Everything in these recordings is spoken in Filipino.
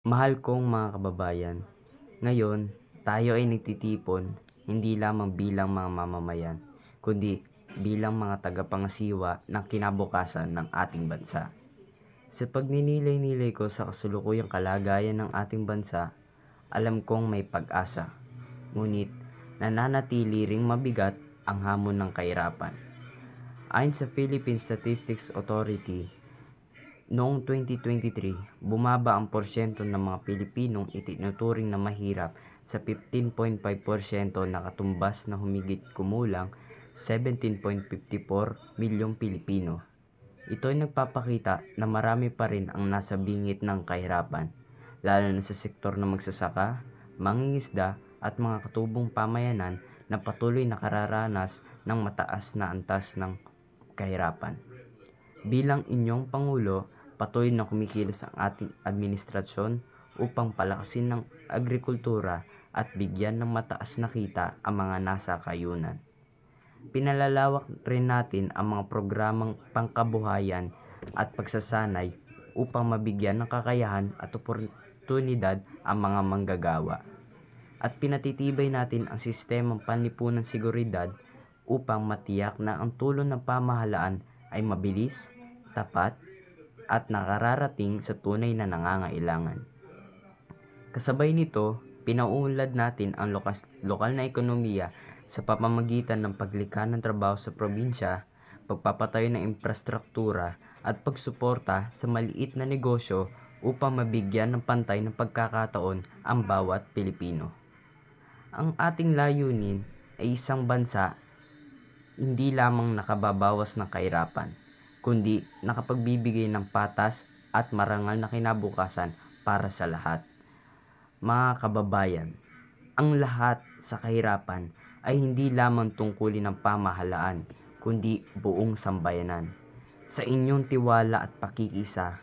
Mahal kong mga kababayan, ngayon tayo ay nagtitipon hindi lamang bilang mga mamamayan, kundi bilang mga tagapangasiwa ng kinabukasan ng ating bansa. Sa pagninilay-nilay ko sa kasulukuyang kalagayan ng ating bansa, alam kong may pag-asa, ngunit nananatili ring mabigat ang hamon ng kahirapan. Ayon sa Philippine Statistics Authority, noong 2023, bumaba ang porsyento ng mga Pilipinong itinuturing na mahirap sa 15.5% na katumbas na humigit kumulang 17.54 milyong Pilipino. Ito ay nagpapakita na marami pa rin ang nasa bingit ng kahirapan, lalo na sa sektor ng magsasaka, mangingisda at mga katubong pamayanan na patuloy nakararanas ng mataas na antas ng kahirapan. Bilang inyong Pangulo, patuloy na kumikilos ang ating administrasyon upang palakasin ng agrikultura at bigyan ng mataas na kita ang mga nasa kayunan. Pinalalawak rin natin ang mga programang pangkabuhayan at pagsasanay upang mabigyan ng kakayahan at oportunidad ang mga manggagawa. At pinatitibay natin ang sistemang panlipunang seguridad upang matiyak na ang tulong ng pamahalaan ay mabilis, tapat, at nakararating sa tunay na nangangailangan. Kasabay nito, pinauunlad natin ang lokal na ekonomiya sa pamamagitan ng paglikha ng trabaho sa probinsya, pagpapatayo ng infrastruktura at pagsuporta sa maliit na negosyo upang mabigyan ng pantay ng pagkakataon ang bawat Pilipino. Ang ating layunin ay isang bansa hindi lamang nakababawas ng kahirapan, kundi nakapagbibigay ng patas at marangal na kinabukasan para sa lahat. Mga kababayan, ang lahat sa kahirapan ay hindi lamang tungkulin ng pamahalaan, kundi buong sambayanan. Sa inyong tiwala at pakikisa,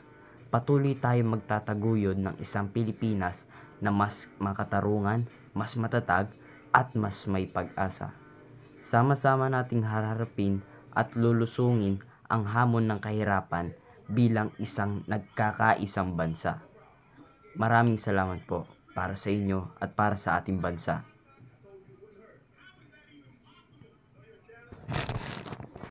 patuloy tayong magtataguyod ng isang Pilipinas na mas makatarungan, mas matatag, at mas may pag-asa. Sama-sama nating harapin at lulusungin ang hamon ng kahirapan bilang isang nagkakaisang bansa. Maraming salamat po para sa inyo at para sa ating bansa.